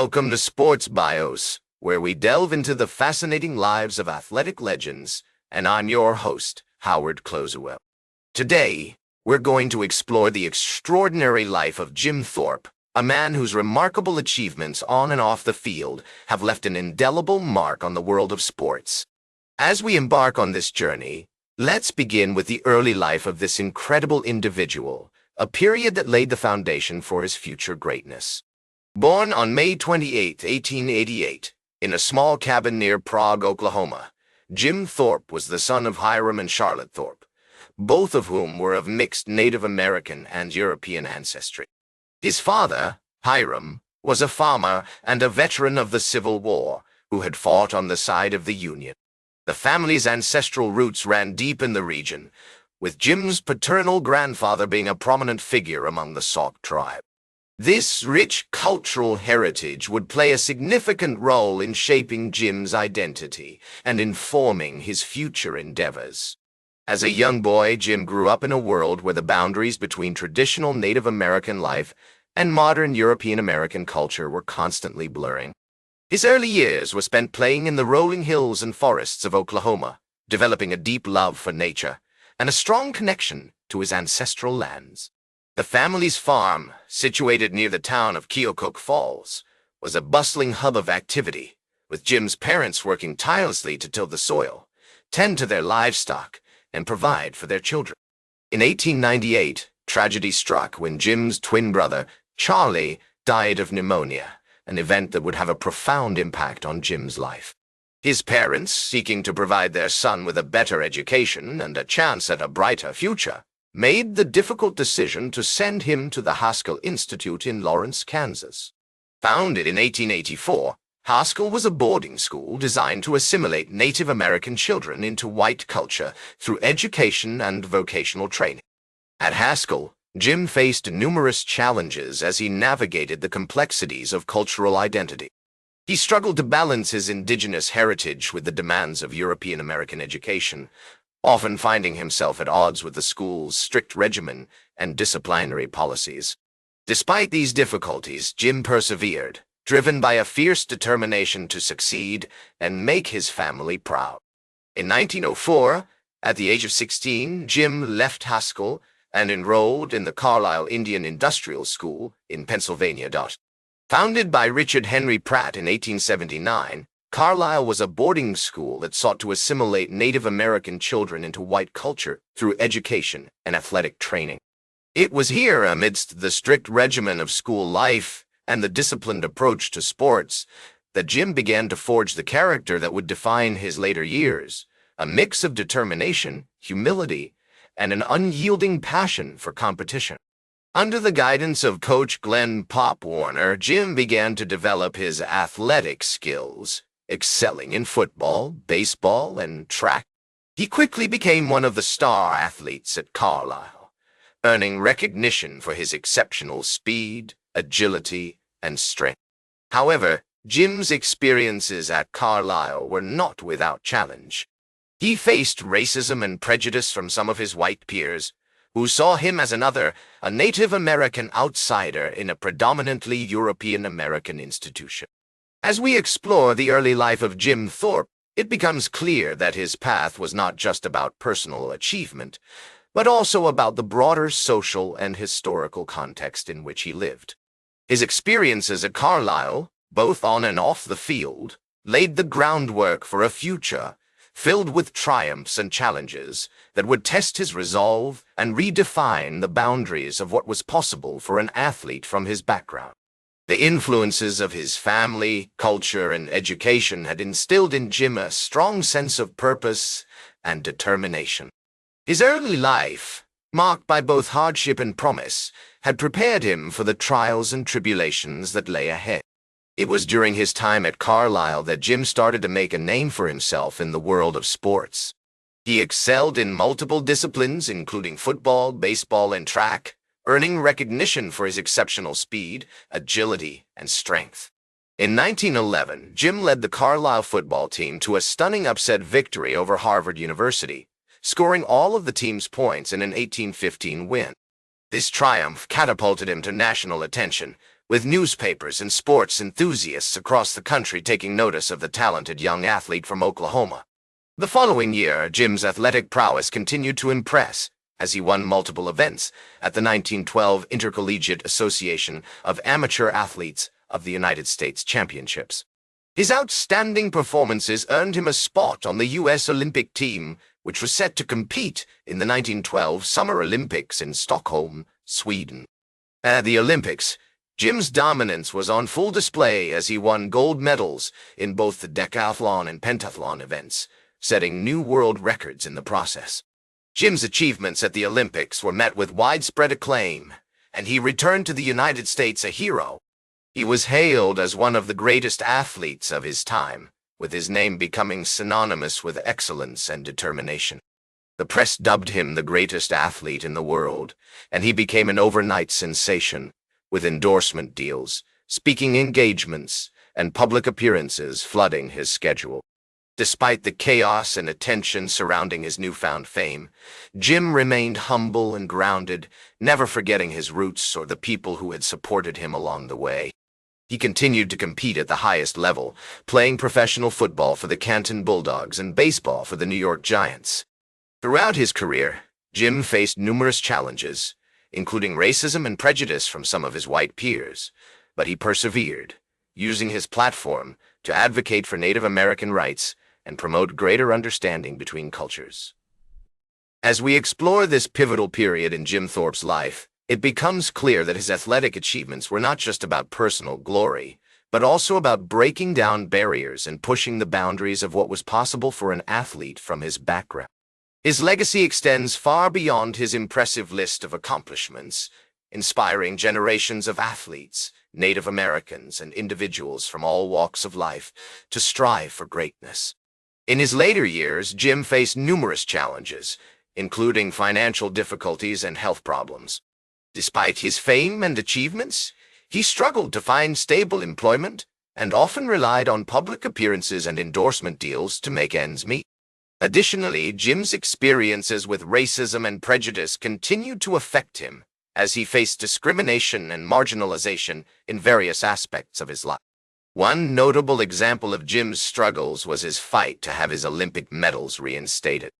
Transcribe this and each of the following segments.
Welcome to Sports Bios, where we delve into the fascinating lives of athletic legends, and I'm your host, Howard Closewell. Today, we're going to explore the extraordinary life of Jim Thorpe, a man whose remarkable achievements on and off the field have left an indelible mark on the world of sports. As we embark on this journey, let's begin with the early life of this incredible individual, a period that laid the foundation for his future greatness. Born on May 28, 1888, in a small cabin near Prague, Oklahoma, Jim Thorpe was the son of Hiram and Charlotte Thorpe, both of whom were of mixed Native American and European ancestry. His father, Hiram, was a farmer and a veteran of the Civil War who had fought on the side of the Union. The family's ancestral roots ran deep in the region, with Jim's paternal grandfather being a prominent figure among the Sauk tribe. This rich cultural heritage would play a significant role in shaping Jim's identity and informing his future endeavors. As a young boy, Jim grew up in a world where the boundaries between traditional Native American life and modern European American culture were constantly blurring. His early years were spent playing in the rolling hills and forests of Oklahoma, developing a deep love for nature and a strong connection to his ancestral lands. The family's farm, situated near the town of Keokuk Falls, was a bustling hub of activity, with Jim's parents working tirelessly to till the soil, tend to their livestock, and provide for their children. In 1898, tragedy struck when Jim's twin brother, Charlie, died of pneumonia, an event that would have a profound impact on Jim's life. His parents, seeking to provide their son with a better education and a chance at a brighter future, made the difficult decision to send him to the Haskell Institute in Lawrence, Kansas. Founded in 1884, Haskell was a boarding school designed to assimilate Native American children into white culture through education and vocational training. At Haskell, Jim faced numerous challenges as he navigated the complexities of cultural identity. He struggled to balance his indigenous heritage with the demands of European American education, often finding himself at odds with the school's strict regimen and disciplinary policies. Despite these difficulties, Jim persevered, driven by a fierce determination to succeed and make his family proud. In 1904, at the age of 16, Jim left Haskell and enrolled in the Carlisle Indian Industrial School in Pennsylvania. Founded by Richard Henry Pratt in 1879, Carlisle was a boarding school that sought to assimilate Native American children into white culture through education and athletic training. It was here, amidst the strict regimen of school life and the disciplined approach to sports, that Jim began to forge the character that would define his later years, a mix of determination, humility, and an unyielding passion for competition. Under the guidance of Coach Glenn "Pop" Warner, Jim began to develop his athletic skills, excelling in football, baseball, and track. He quickly became one of the star athletes at Carlisle, earning recognition for his exceptional speed, agility, and strength. However, Jim's experiences at Carlisle were not without challenge. He faced racism and prejudice from some of his white peers, who saw him as a Native American outsider in a predominantly European American institution. As we explore the early life of Jim Thorpe, it becomes clear that his path was not just about personal achievement, but also about the broader social and historical context in which he lived. His experiences at Carlisle, both on and off the field, laid the groundwork for a future filled with triumphs and challenges that would test his resolve and redefine the boundaries of what was possible for an athlete from his background. The influences of his family, culture, and education had instilled in Jim a strong sense of purpose and determination. His early life, marked by both hardship and promise, had prepared him for the trials and tribulations that lay ahead. It was during his time at Carlisle that Jim started to make a name for himself in the world of sports. He excelled in multiple disciplines, including football, baseball, and track, earning recognition for his exceptional speed, agility, and strength. In 1911, Jim led the Carlisle football team to a stunning upset victory over Harvard University, scoring all of the team's points in an 1815 win. This triumph catapulted him to national attention, with newspapers and sports enthusiasts across the country taking notice of the talented young athlete from Oklahoma. The following year, Jim's athletic prowess continued to impress, as he won multiple events at the 1912 Intercollegiate Association of Amateur Athletes of the United States Championships. His outstanding performances earned him a spot on the U.S. Olympic team, which was set to compete in the 1912 Summer Olympics in Stockholm, Sweden. At the Olympics, Jim's dominance was on full display as he won gold medals in both the decathlon and pentathlon events, setting new world records in the process. Jim's achievements at the Olympics were met with widespread acclaim, and he returned to the United States a hero. He was hailed as one of the greatest athletes of his time, with his name becoming synonymous with excellence and determination. The press dubbed him the greatest athlete in the world, and he became an overnight sensation, with endorsement deals, speaking engagements, and public appearances flooding his schedule. Despite the chaos and attention surrounding his newfound fame, Jim remained humble and grounded, never forgetting his roots or the people who had supported him along the way. He continued to compete at the highest level, playing professional football for the Canton Bulldogs and baseball for the New York Giants. Throughout his career, Jim faced numerous challenges, including racism and prejudice from some of his white peers, but he persevered, using his platform to advocate for Native American rights and promote greater understanding between cultures. As we explore this pivotal period in Jim Thorpe's life, it becomes clear that his athletic achievements were not just about personal glory, but also about breaking down barriers and pushing the boundaries of what was possible for an athlete from his background. His legacy extends far beyond his impressive list of accomplishments, inspiring generations of athletes, Native Americans, and individuals from all walks of life to strive for greatness. In his later years, Jim faced numerous challenges, including financial difficulties and health problems. Despite his fame and achievements, he struggled to find stable employment and often relied on public appearances and endorsement deals to make ends meet. Additionally, Jim's experiences with racism and prejudice continued to affect him as he faced discrimination and marginalization in various aspects of his life. One notable example of Jim's struggles was his fight to have his Olympic medals reinstated.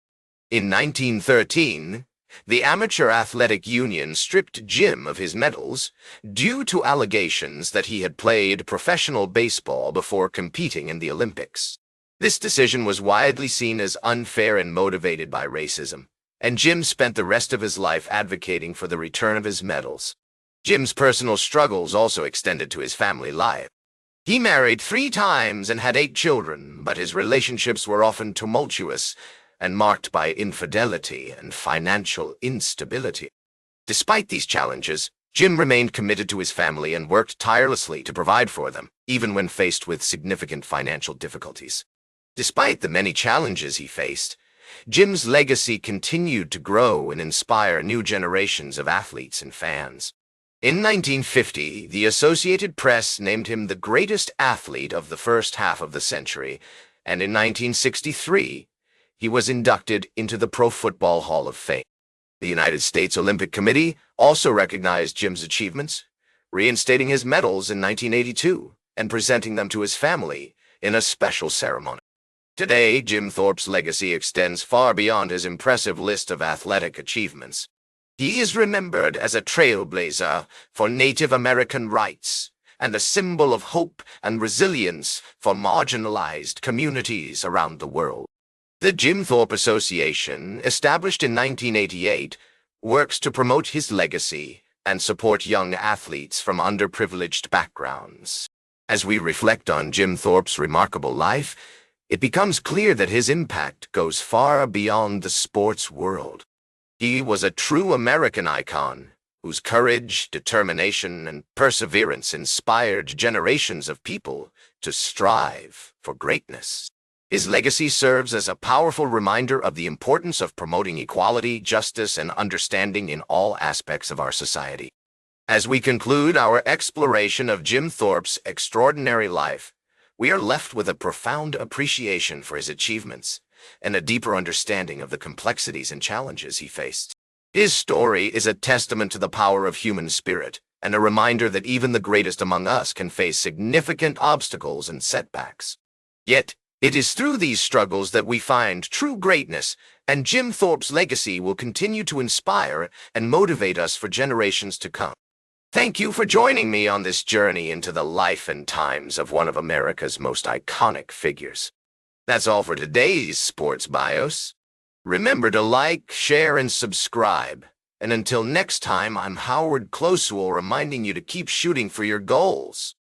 In 1913, the Amateur Athletic Union stripped Jim of his medals due to allegations that he had played professional baseball before competing in the Olympics. This decision was widely seen as unfair and motivated by racism, and Jim spent the rest of his life advocating for the return of his medals. Jim's personal struggles also extended to his family life. He married 3 times and had 8 children, but his relationships were often tumultuous and marked by infidelity and financial instability. Despite these challenges, Jim remained committed to his family and worked tirelessly to provide for them, even when faced with significant financial difficulties. Despite the many challenges he faced, Jim's legacy continued to grow and inspire new generations of athletes and fans. In 1950, the Associated Press named him the greatest athlete of the first half of the century, and in 1963, he was inducted into the Pro Football Hall of Fame. The United States Olympic Committee also recognized Jim's achievements, reinstating his medals in 1982 and presenting them to his family in a special ceremony. Today, Jim Thorpe's legacy extends far beyond his impressive list of athletic achievements. He is remembered as a trailblazer for Native American rights and a symbol of hope and resilience for marginalized communities around the world. The Jim Thorpe Association, established in 1988, works to promote his legacy and support young athletes from underprivileged backgrounds. As we reflect on Jim Thorpe's remarkable life, it becomes clear that his impact goes far beyond the sports world. He was a true American icon whose courage, determination, and perseverance inspired generations of people to strive for greatness. His legacy serves as a powerful reminder of the importance of promoting equality, justice, and understanding in all aspects of our society. As we conclude our exploration of Jim Thorpe's extraordinary life, we are left with a profound appreciation for his achievements and a deeper understanding of the complexities and challenges he faced. His story is a testament to the power of human spirit, and a reminder that even the greatest among us can face significant obstacles and setbacks. Yet, it is through these struggles that we find true greatness, and Jim Thorpe's legacy will continue to inspire and motivate us for generations to come. Thank you for joining me on this journey into the life and times of one of America's most iconic figures. That's all for today's Sports Bios. Remember to like, share, and subscribe. And until next time, I'm Howard Closewell reminding you to keep shooting for your goals.